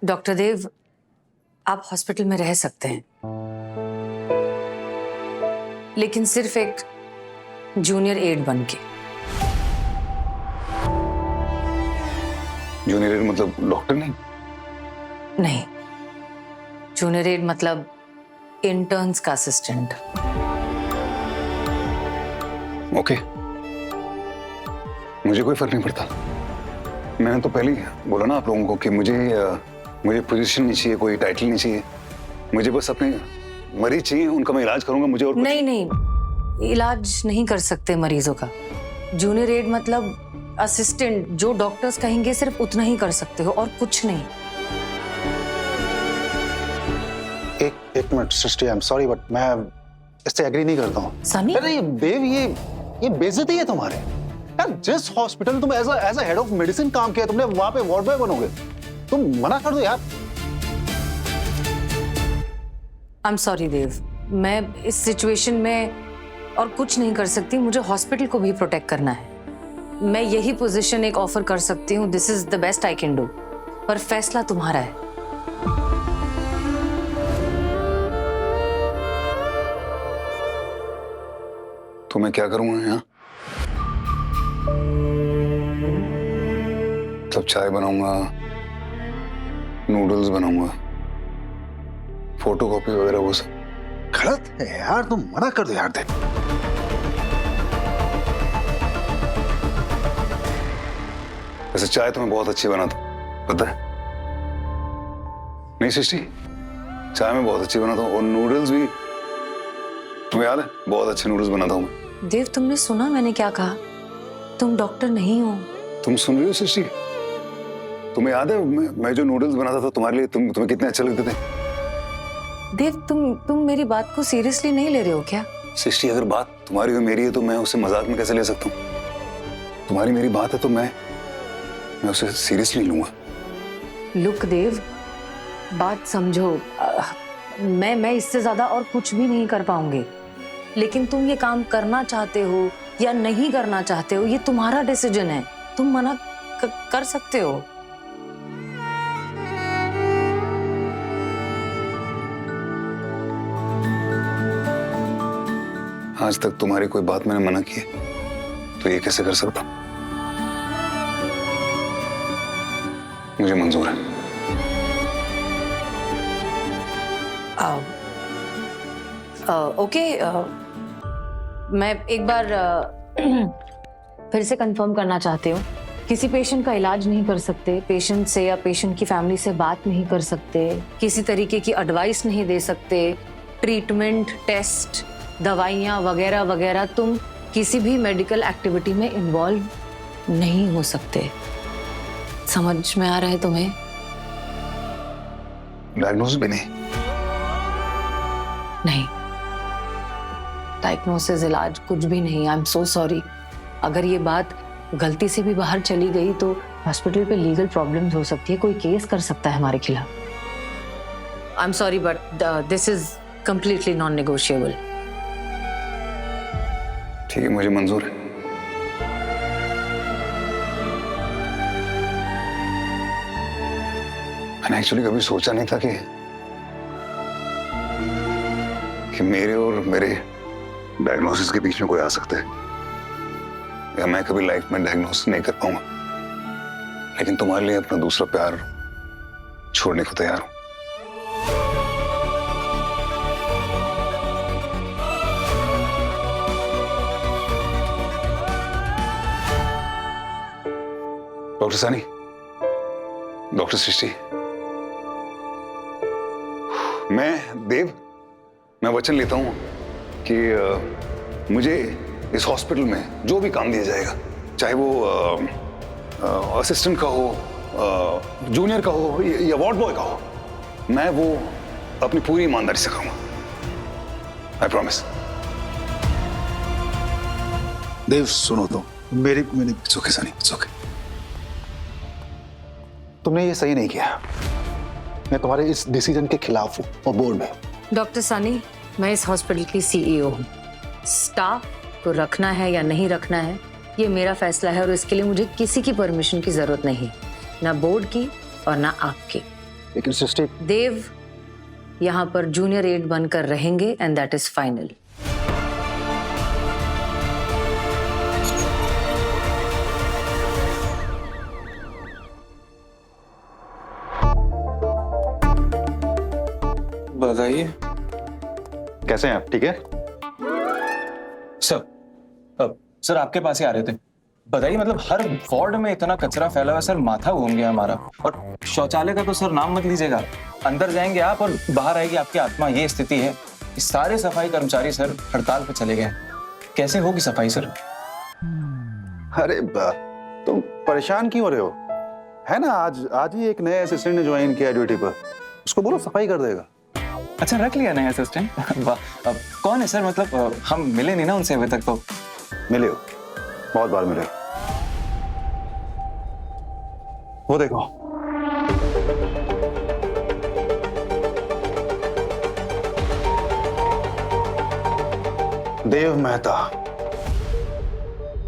Doctor Dev, आप hospital में रह सकते हैं, लेकिन सिर्फ एक जूनियर एड बन के। जूनियर एड मतलब डॉक्टर नहीं? नहीं, जूनियर एड मतलब इंटर्न्स का असिस्टेंट। ओके, मुझे कोई फर्क नहीं पड़ता। मैंने तो पहले ही बोला ना आप लोगों को कि मुझे पोजीशन नहीं चाहिए, कोई टाइटल नहीं चाहिए। मुझे बस अपने मरीज चाहिए, उनका मैं इलाज करूंगा। मुझे और नहीं नहीं, इलाज नहीं कर सकते मरीजों का। जूनियर एड मतलब असिस्टेंट, जो डॉक्टर्स कहेंगे सिर्फ उतना ही कर सकते हो और कुछ नहीं। एक minute Srishti, I am sorry but मैं इससे एग्री नहीं करता हूँ। सनी? अरे ये देव, ये बेइज्जती है तुम्हारे। यार जिस हॉस्पिटल तुम as a head of medicine काम किया तुमने, वहां पे वार्ड बॉय बनोगे? तुम मना कर दो यार। आई एम सॉरी देव, मैं इस सिचुएशन में और कुछ नहीं कर सकती। मुझे हॉस्पिटल को भी प्रोटेक्ट करना है। मैं यही पोजीशन एक ऑफर कर सकती हूँ। This is the best I can do, पर फैसला तुम्हारा है। तो मैं क्या करूंगा यहाँ? सब चाय बनाऊंगा, नूडल्स बनाऊंगा, फोटोकॉपी वगैरह वो सब। गलत है यार, तुम मना कर दो यार। देव, वैसे चाय तो मैं बहुत अच्छी बनाता हूँ, पता है? नहीं सृष्टि, चाय मैं बहुत अच्छी बनाता हूँ और नूडल्स भी, तुम्हें याद है? बहुत अच्छे नूडल्स बनाता हूँ मैं। देव, तुमने सुना मैंने क्या कहा? तुम डॉक्टर नहीं हो। तुम सुन रही हो सृष्टि? तुम्हें याद है मैं जो नूडल्स बनाता था तुम्हारे लिए, तुम्हें कितने अच्छे लगते थे? देव, तुम मेरी बात को सीरियसली नहीं ले रहे हो क्या? सृष्टि, अगर बात तुम्हारी और मेरी है तो मैं उसे मजाक में कैसे ले सकता हूँ? तुम्हारी मेरी बात है तो मैं उसे सीरियसली लूंगा। लुक देव, बात समझो। मैं इससे ज्यादा और कुछ भी नहीं कर पाऊंगी, लेकिन तुम ये काम करना चाहते हो या नहीं करना चाहते हो, ये तुम्हारा डिसीजन है। तुम मना कर सकते हो। आज तक तुम्हारी कोई बात मैंने मना की है तो ये कैसे कर सकता? मुझे मंजूर है। ओके, मैं एक बार फिर से कंफर्म करना चाहती हूँ। किसी पेशेंट का इलाज नहीं कर सकते, पेशेंट से या पेशेंट की फैमिली से बात नहीं कर सकते, किसी तरीके की एडवाइस नहीं दे सकते, ट्रीटमेंट, टेस्ट, दवाइयाँ वगैरह वगैरह, तुम किसी भी मेडिकल एक्टिविटी में इन्वॉल्व नहीं हो सकते। समझ में आ रहा है तुम्हें? डायग्नोसिस भी नहीं? नहीं, डायग्नोसिस, इलाज कुछ भी नहीं। I am so sorry. अगर ये बात गलती से भी बाहर चली गई तो हॉस्पिटल पे लीगल प्रॉब्लम्स हो सकती है, कोई केस कर सकता है हमारे खिलाफ। आई am sorry but this is completely non negotiable. ठीक है, मुझे मंजूर है। मैंने एक्चुअली कभी सोचा नहीं था कि मेरे और मेरे डायग्नोसिस के बीच में कोई आ सकता है, या मैं कभी लाइफ में डायग्नोसिस नहीं कर पाऊंगा। लेकिन तुम्हारे लिए अपना दूसरा प्यार छोड़ने को तैयार हूं। डॉक्टर सनी, डॉक्टर सृष्टि, मैं वचन लेता हूं कि मुझे इस हॉस्पिटल में जो भी काम दिया जाएगा, चाहे वो असिस्टेंट का हो, जूनियर का हो या वार्ड बॉय का हो, मैं वो अपनी पूरी ईमानदारी से करूंगा। I promise. देव सुनो तो, मेरी it's okay Sunny, it's okay. तुमने ये सही नहीं किया। मैं तुम्हारे इस डिसीजन के खिलाफ हूँ और बोल में। डॉक्टर सनी, मैं इस हॉस्पिटल की सीईओ हूँ। स्टाफ को रखना है या नहीं रखना है, ये मेरा फैसला है और इसके लिए मुझे किसी की परमिशन की जरूरत नहीं, ना बोर्ड की और ना आपकी। लेकिन सृष्टि, देव यहाँ पर जूनियर एड बनकर रहेंगे एंड दैट इज फाइनल। बताइए कैसे हैं आप? ठीक है? सर। सर आपके पास ही आ रहे थे। बताइए, मतलब हर वार्ड में इतना कचरा फैला हुआ है सर, माथा घूम गया हमारा। और शौचालय का तो सर नाम मत लीजिएगा, अंदर जाएंगे आप और बाहर आएगी आपकी आत्मा, ये स्थिति है। सारे सफाई कर्मचारी सर हड़ताल पे चले गए। कैसे होगी सफाई सर? अरे तुम परेशान क्यों हो रहे हो? है ना, आज ही एक नए असिस्टेंट ने ज्वाइन किया ड्यूटी पर, उसको बोलो सफाई कर देगा। अच्छा, रख लिया नया असिस्टेंट? वाह। कौन है सर? मतलब हम मिले नहीं ना उनसे अभी तक। तो मिले हो, बहुत बार मिले हो। वो देखो, देव मेहता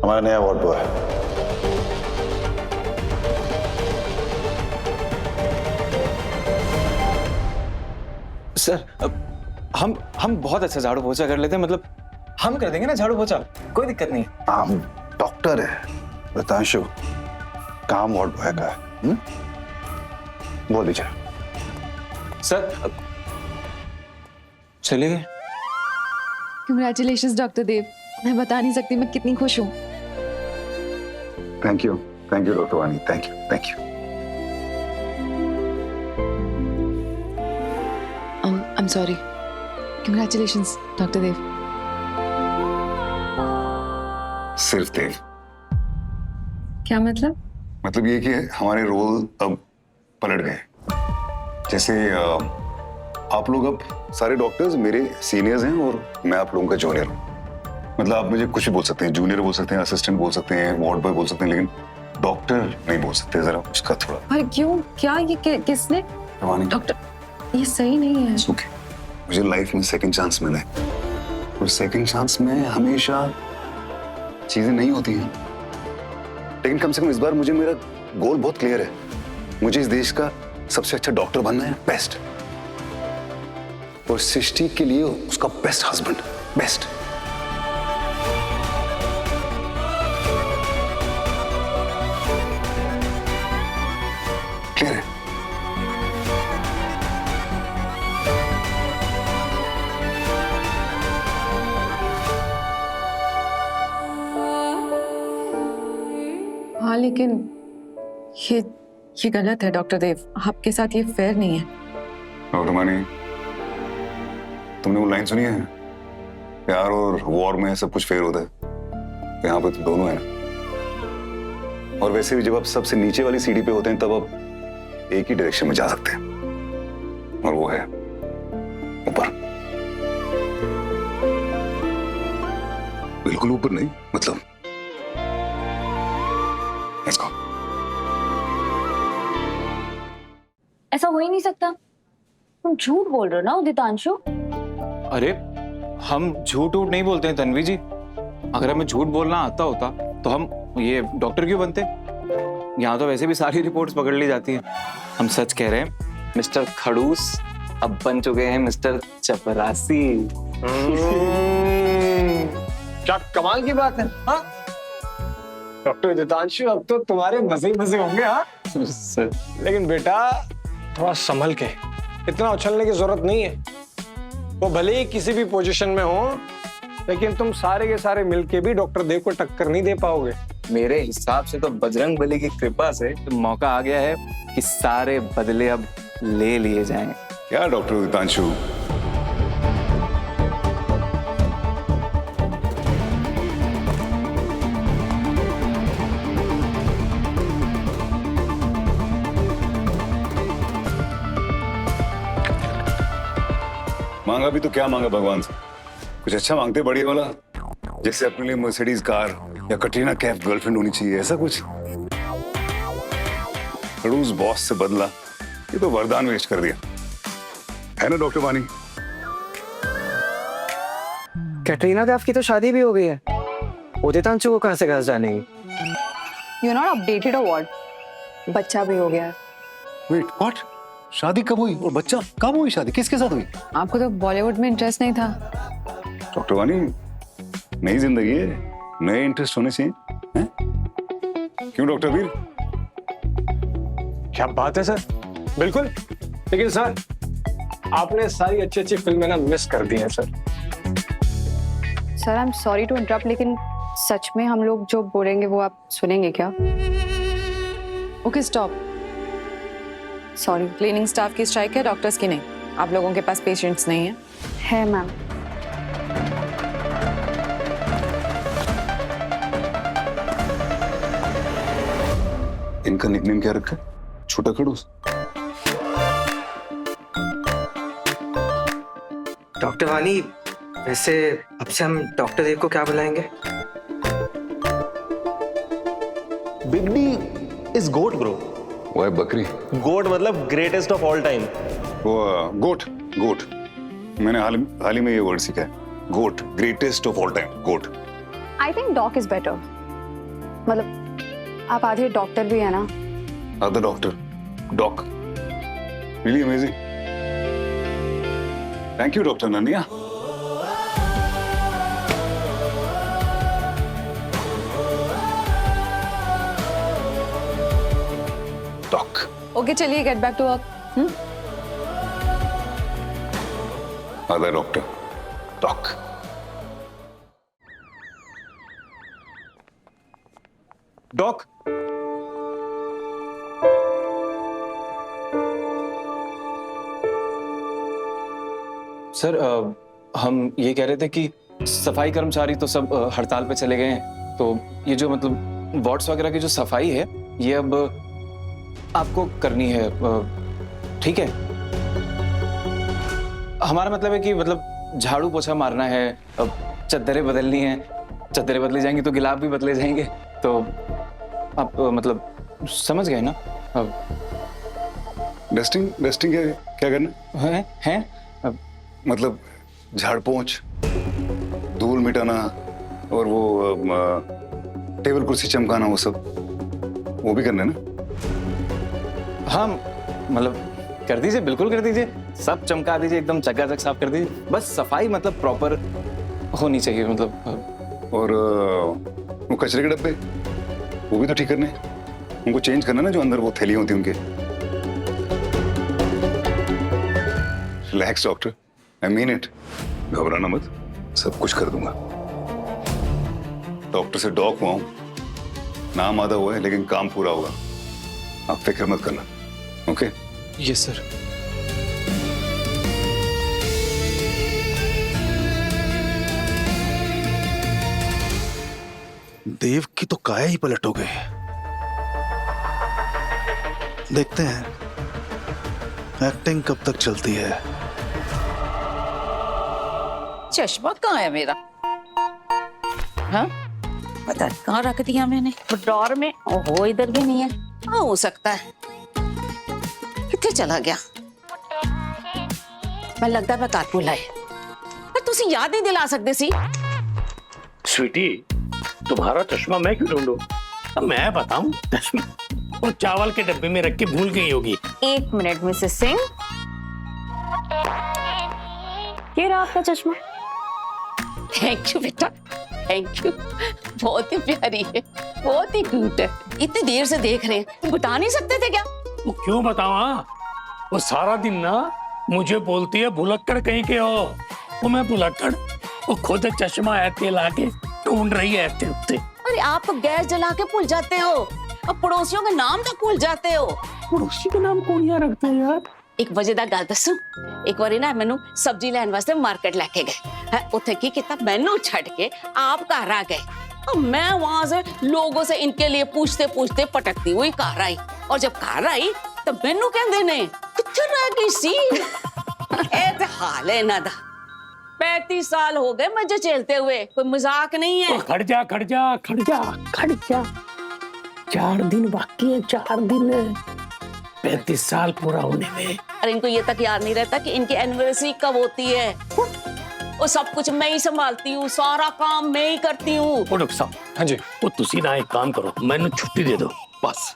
हमारा नया वार्ड बॉय है। सर हम बहुत अच्छा झाड़ू पोछा कर लेते हैं, मतलब हम कर देंगे ना झाड़ू पोछा, कोई दिक्कत नहीं। हम डॉक्टर है रितांशु, काम वार्ड बॉय का है। बोल दीजिए सर। चलिए गए। कंग्रेचुलेशंस डॉक्टर देव, मैं बता नहीं सकती मैं कितनी खुश हूँ। Thank you doctor Wani, thank you. I'm sorry. Congratulations, doctor Dev. सिर्फ देव? क्या मतलब? मतलब ये कि हमारे रोल अब पलट गए। जैसे आप लोग अब सारे डॉक्टर्स मेरे सीनियर्स हैं और मैं आप लोगों का जूनियर हूँ। मतलब आप मुझे कुछ भी बोल सकते हैं, जूनियर बोल सकते हैं, असिस्टेंट बोल सकते हैं, वार्ड बॉय बोल सकते हैं, लेकिन डॉक्टर नहीं बोल सकते। जरा उसका थोड़ा। पर क्यों? क्या ये किसने? डॉक्टर, ये सही नहीं है। ओके, मुझे लाइफ में सेकंड चांस मिला है और सेकंड चांस में हमेशा चीजें नहीं होती हैं, लेकिन कम से कम इस बार मुझे मेरा गोल बहुत क्लियर है। मुझे इस देश का सबसे अच्छा डॉक्टर बनना है, बेस्ट, और सृष्टि के लिए उसका बेस्ट हस्बैंड, बेस्ट। क्लियर है? हाँ, लेकिन ये गलत है डॉक्टर देव, आपके साथ ये फेयर नहीं है। डॉक्टर मानी, तुमने वो लाइन सुनी है, प्यार और वॉर में सब कुछ फेयर होता है, तो यहाँ पे तो दोनों है ना। और वैसे भी जब आप सबसे नीचे वाली सीढ़ी पे होते हैं तब आप एक ही डायरेक्शन में जा सकते हैं, और वो है ऊपर। बिल्कुल ऊपर नहीं, मतलब Let's go. ऐसा हो ही नहीं सकता, तुम झूठ बोल रहे हो ना उदितांशु। अरे हम झूठ नहीं बोलते हैं तन्वी जी। अगर हमें झूठ बोलना आता होता तो हम ये डॉक्टर क्यों बनते? यहाँ तो वैसे भी सारी रिपोर्ट्स पकड़ ली जाती हैं। हम सच कह रहे हैं, मिस्टर खड़ूस अब बन चुके हैं मिस्टर चपरासी। क्या कमाल की बात है। हाँ डॉक्टर उदितांशु, अब तो तुम्हारे मजे मजे होंगे। हाँ सर, लेकिन बेटा थोड़ा संभल के, इतना उछलने की जरूरत नहीं है। वो भले ही किसी भी पोजीशन में हो, लेकिन तुम सारे के सारे मिलके भी डॉक्टर देव को टक्कर नहीं दे पाओगे। मेरे हिसाब से तो बजरंग बली की कृपा से तो मौका आ गया है कि सारे बदले अब ले लिए जाएं। क्या डॉक्टर उदितांशु, मांगा भी तो क्या मांगा भगवान से? कुछ अच्छा मांगते, बढ़िया वाला, जैसे अपने लिए मर्सिडीज कार या कटरीना कैफ गर्लफ्रेंड होनी चाहिए, ऐसा कुछ। खड़ूस बॉस से बदला, ये तो वरदान वेस्ट कर दिया है ना डॉक्टर वानी? कैटरीना कैफ की तो शादी भी हो गई है, उदितांशु को कहां से कहां जानेगी? You not updated a what? बच्चा भी हो गया है। Wait what? शादी कब हुई और बच्चा कब हुई? शादी किसके साथ हुई? आपको तो बॉलीवुड में इंटरेस्ट नहीं था। डॉक्टर वानी, नई जिंदगी है, नए इंटरेस्ट होने चाहिए, हैं? क्यों डॉक्टर वीर? क्या बात है सर, बिल्कुल। लेकिन सर आपने सारी अच्छी अच्छी फिल्में ना मिस कर दी हैं sir. Sir I am sorry to interrupt, लेकिन सच में हम लोग जो बोलेंगे वो आप सुनेंगे क्या? Okay stop. Sorry, cleaning staff की स्ट्राइक है, डॉक्टर्स की नहीं। आप लोगों के पास पेशेंट्स नहीं है? है मैम। इनका निकनेम क्या रखा है? छोटा खड़ूस। डॉक्टर वानी, वैसे अब से हम डॉक्टर देव को क्या बुलाएंगे? Big D is goat bro. वो है बकरी। गोट मतलब ग्रेटेस्ट ऑफ ऑल टाइम। वो गोट, गोट। मैंने हाल ही में ये वर्ड सीखा है, GOAT, greatest of all time, GOAT. I think doc is better. मतलब आप आधे डॉक्टर भी है ना। Other doctor, doc, really amazing. Thank you doctor Nania. Doc. Okay चलिए, get back to work. Other doctor, doc. Doc, sir हम ये कह रहे थे कि सफाई कर्मचारी तो सब हड़ताल पे चले गए हैं, तो ये जो मतलब वार्ड्स वगैरह की जो सफाई है ये अब आपको करनी है, ठीक है? हमारा मतलब है कि मतलब झाड़ू पोछा मारना है, चद्दरें बदलनी है, चद्दरें बदली जाएंगी तो गिलाफ भी बदले जाएंगे, तो आप मतलब समझ गए ना? डस्टिंग, डस्टिंग क्या करना हैं? मतलब झाड़ पोंछ, धूल मिटाना और वो टेबल कुर्सी चमकाना, वो सब वो भी करना है ना? हाँ मतलब कर दीजिए, बिल्कुल कर दीजिए, सब चमका दीजिए, एकदम चकाचक साफ कर दीजिए, बस सफाई मतलब प्रॉपर होनी चाहिए मतलब। और वो कचरे के डब्बे वो भी तो ठीक करने हैं, उनको चेंज करना ना, जो अंदर वो थैलियां होती हैं उनके। Relax doctor, I mean it, घबराना मत, सब कुछ कर दूंगा। डॉक्टर से डॉक हुआ हूं, नाम आधा हुआ है लेकिन काम पूरा होगा, आप फिक्र मत करना, ओके? Yes sir. देव की तो काया ही पलट हो गई। देखते हैं एक्टिंग कब तक चलती है। चश्मा कहाँ है मेरा? हाँ पता नहीं कहाँ रख दिया मैंने, ड्रॉर में। ओहो इधर भी नहीं है। हाँ हो सकता है, कितने चला गया? मैं लगता है मैं कारपूल आए, पर तुसी याद नहीं दिला सकते सी। स्वीटी, तुम्हारा चश्मा मैं क्यों ढूंढूं? अब मैं बताऊं, चश्मा वो चावल के डब्बे में रख के भूल गई होगी। एक मिनट मिसेस सिंह, ये रहा आपका चश्मा। थैंक यू बेटा, थैंक यू। बहुत ही प्यारी है, बहुत ही क्यूट है। इतनी देर से देख रहे हैं, तुम बता नहीं सकते थे क्या? वो क्यों बतावा? वो सारा दिन ना मुझे बोलती है भुलक्कड़ कहीं के हो। वो मैं भुलक्कड़, वो खुद चश्मा ऐसे लाके ढूंढ रही है ऐसे उत्ते। अरे आप तो गैस जला के भूल जाते हो, अब पड़ोसियों के नाम तक भूल जाते हो। पड़ोसी के नाम कौन याद रखता है यार? एक मजेदार गल दसू, एक बारी ना मैनू सब्जी लैन वास्ते मार्केट लेके गए, उत्थे की किता मैनू छड़ के आप घर आ गए, और मैं वहां से लोगों से इनके लिए पूछते पूछते पटकती हुई घर आई, और जब घर आई तो मैनू कहंदे ने किथे रह गई सी? ए ते हाल है ना दा, 35 साल हो गए मुझे झेलते हुए, कोई मजाक नहीं है। खड़ जा खड़ जा खड़ जा खड़ जा, 4 दिन बाकी है, 4 दिन 35 साल पूरा होने में। अरे इनको ये तक याद नहीं रहता कि इनकी एनिवर्सरी कब होती है। वो सब कुछ मैं ही संभालती हूँ, सारा काम मैं ही करती हूँ। डॉक्टर साहब, हाँ जी। वो तुसी ना एक काम करो, मैंने छुट्टी दे दो बस।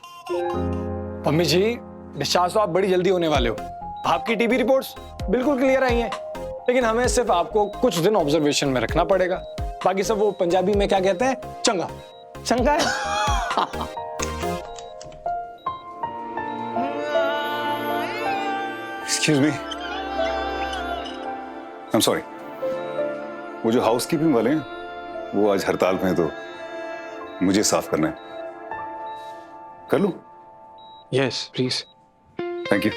अम्मी जी डिस्चार्ज तो आप बड़ी जल्दी होने वाले हो। आपकी टीबी रिपोर्ट्स बिल्कुल क्लियर आई हैं, लेकिन हमें सिर्फ आपको कुछ दिन ऑब्जर्वेशन में रखना पड़ेगा। बाकी सब वो पंजाबी में क्या कहते हैं, चंगा चंगा है। Excuse me, I am sorry. वो जो हाउसकीपिंग वाले हैं वो आज हड़ताल में हैं, तो मुझे साफ करना है। कर लूं? Yes please. Thank you.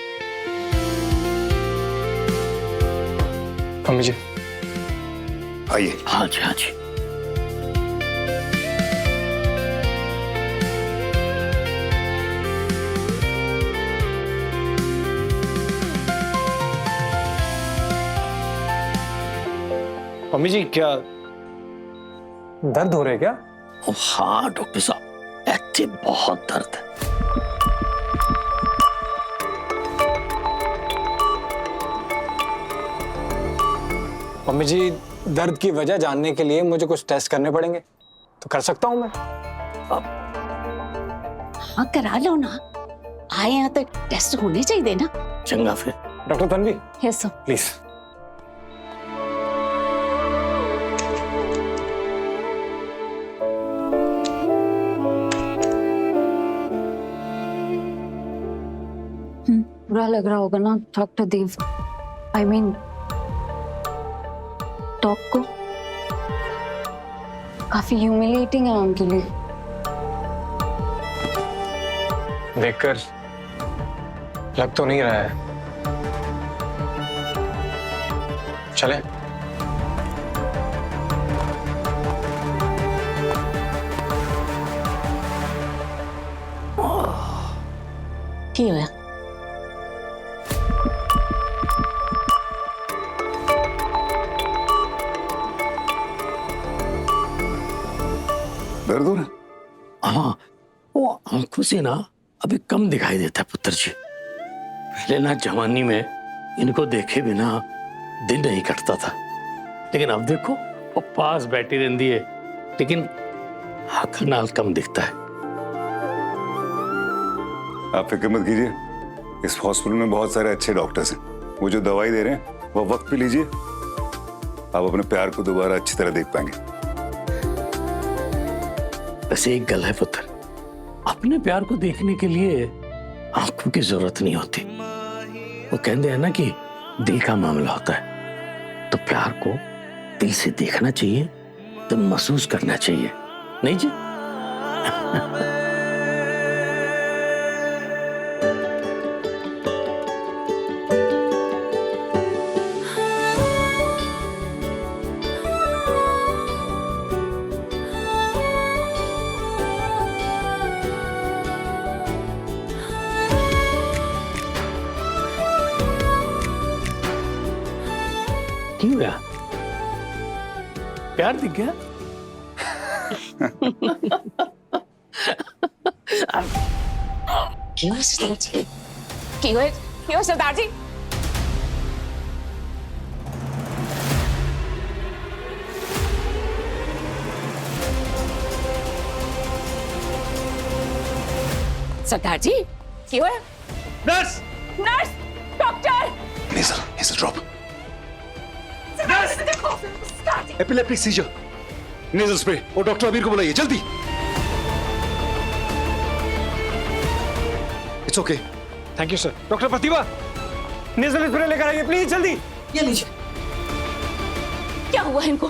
Mummy ji आइए। हाँ जी, हाँ जी। मम्मी जी क्या दर्द हो रहा है क्या? हाँ डॉक्टर साहब, ऐसे बहुत दर्द है। मम्मी जी दर्द की वजह जानने के लिए मुझे कुछ टेस्ट करने पड़ेंगे, तो कर सकता हूं मैं? हाँ करा लो ना, आए यहाँ तो टेस्ट होने चाहिए ना। चंगा फिर। Doctor Tanvi yes sir. Please. बुरा लग रहा होगा ना doctor Dev, I mean dog को। काफी ह्यूमिलेटिंग है उनके लिए। देखकर लग तो नहीं रहा है। चले? की हुआ? दर्द हो रहा है? हाँ, वो आंखों से ना अभी कम दिखाई देता है पुत्र जी। पहले ना जवानी में इनको देखे बिना दिन नहीं कटता था, लेकिन अब देखो वो पास बैठी रहती है, लेकिन आंख नाल कम दिखता है। आप फिक्र मत कीजिए, इस हॉस्पिटल में बहुत सारे अच्छे डॉक्टर्स हैं। वो जो दवाई दे रहे हैं वो वक्त पे लीजिए, आप अपने प्यार को दोबारा अच्छी तरह देख पाएंगे। वैसे एक गल है पुत्र, अपने प्यार को देखने के लिए आंखों की जरूरत नहीं होती। वो कहते हैं ना कि दिल का मामला होता है, तो प्यार को दिल से देखना चाहिए, तो महसूस करना चाहिए, नहीं जी? क्यों हुआ? प्यार दिख गया? क्यों सरदार जी? क्यों सरदार जी? सरदार जी क्यों है? Nurse! Nurse! Doctor! Nasal drop, देखो सरदार जी! एपिलेप्टिक सीजर, नेजल स्प्रे, और डॉक्टर अबीर को बुलाइए जल्दी। It's okay. Thank you sir. Doctor Pratibha nasal spray लेकर आइए प्लीज, जल्दी। ये लीजिए। क्या हुआ इनको?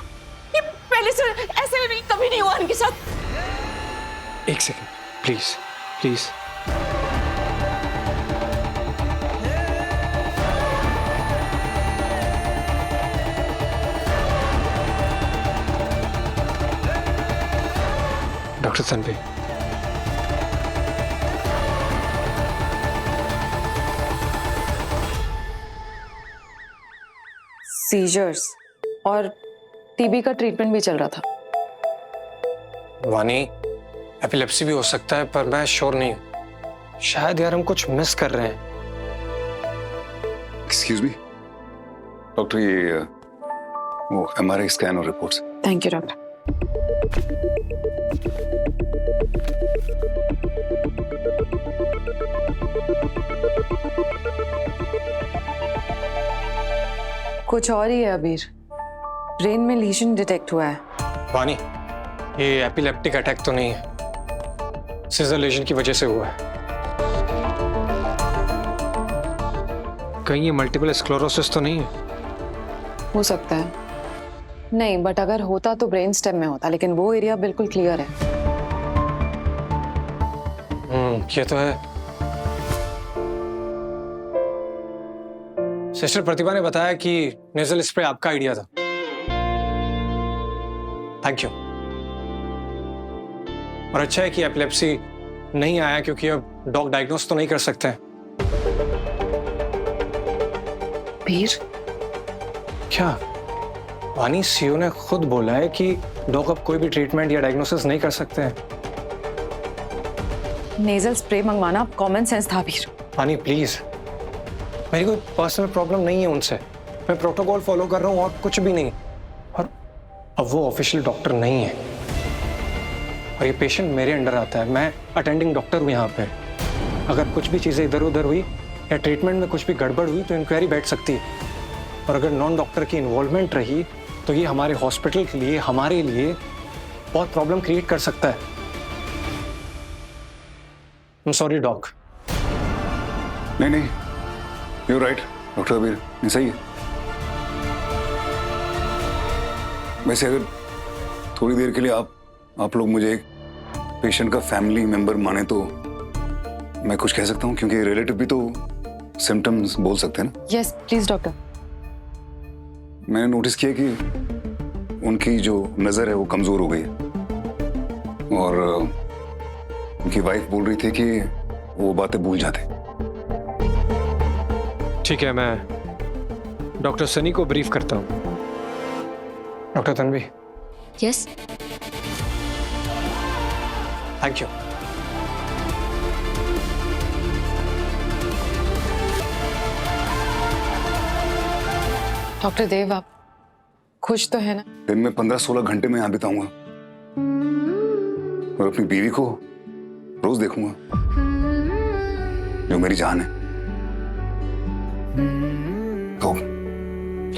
ये पहले से ऐसे नहीं, कभी नहीं हुआ इनके साथ। एक second please please. Doctor Tanvi, seizures और टीबी का ट्रीटमेंट भी चल रहा था। वानी एपिलेप्सी भी हो सकता है, पर मैं श्योर नहीं हूं। शायद यार हम कुछ मिस कर रहे हैं। एक्सक्यूज मी डॉक्टर, ये वो एमआरआई स्कैन और रिपोर्ट्स। Thank you doctor. कुछ और ही है अबीर, ब्रेन में लीजन डिटेक्ट हुआ है। वानी, ये एपिलेप्टिक अटैक तो नहीं है, सीजर लेजन की वजह से हुआ है। कहीं ये मल्टीपल स्क्लेरोसिस तो नहीं है? हो सकता है, नहीं बट अगर होता तो ब्रेन स्टेम में होता, लेकिन वो एरिया बिल्कुल क्लियर है। ये तो है। सिस्टर प्रतिभा ने बताया कि नेजल स्प्रे आपका आइडिया था। Thank you. और अच्छा है कि एपिलेप्सी नहीं आया, क्योंकि अब डॉग डायग्नोस तो नहीं कर सकते हैं। बीर, क्या? वानी, सीओ ने खुद बोला है कि डॉग अब कोई भी ट्रीटमेंट या डायग्नोसिस नहीं कर सकते हैं। नेजल स्प्रे मंगवाना कॉमन सेंस था बीर। वानी प्लीज, मेरी कोई पर्सनल प्रॉब्लम नहीं है उनसे, मैं प्रोटोकॉल फॉलो कर रहा हूँ और कुछ भी नहीं। और अब वो ऑफिशियल डॉक्टर नहीं है और ये पेशेंट मेरे अंडर आता है, मैं अटेंडिंग डॉक्टर हूँ यहाँ पे। अगर कुछ भी चीज़ें इधर उधर हुई या ट्रीटमेंट में कुछ भी गड़बड़ हुई तो इंक्वायरी बैठ सकती है, और अगर नॉन डॉक्टर की इन्वॉल्वमेंट रही तो ये हमारे हॉस्पिटल के लिए, हमारे लिए बहुत प्रॉब्लम क्रिएट कर सकता है। I'm sorry, doc. नहीं, यू राइट डॉक्टर अबीर, नहीं सही है। वैसे अगर थोड़ी देर के लिए आप लोग मुझे एक पेशेंट का फैमिली मेंबर माने तो मैं कुछ कह सकता हूँ, क्योंकि रिलेटिव भी तो सिम्टम्स बोल सकते हैं ना। Yes please doctor. मैंने नोटिस किया कि उनकी जो नज़र है वो कमज़ोर हो गई है, और उनकी वाइफ बोल रही थी कि वो बातें भूल जाते। ठीक है, मैं डॉक्टर सनी को ब्रीफ करता हूँ। Doctor Tanvi. Yes. Thank you. Doctor Dev, आप खुश तो है ना? दिन में 15-16 घंटे में यहाँ बिताऊंगा और अपनी बीवी को रोज देखूंगा, जो मेरी जान है। तो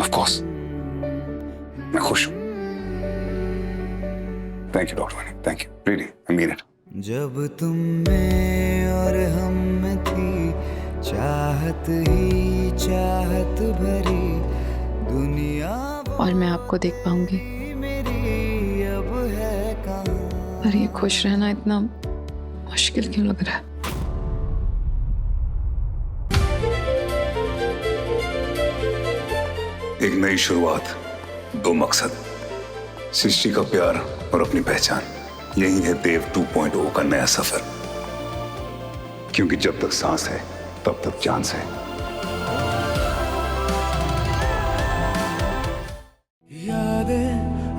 ऑफ कोर्स मैं खुश हूं। Thank you doctor Wani, thank you, really I mean it. जब तुम में और हम में थी चाहत ही चाहत भरी दुनिया, और मैं आपको देख पाऊंगी, मेरी अब है कहां? पर ये खुश रहना इतना मुश्किल क्यों लग रहा है? एक नई शुरुआत, दो मकसद, सृष्टि का प्यार और अपनी पहचान, यही है देव 2.0 का नया सफर। क्योंकि जब तक सांस है तब तक चांस है। यादें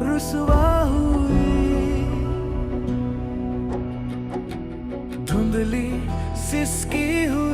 रुसवा हुई, धुंधली सिसकी हुई,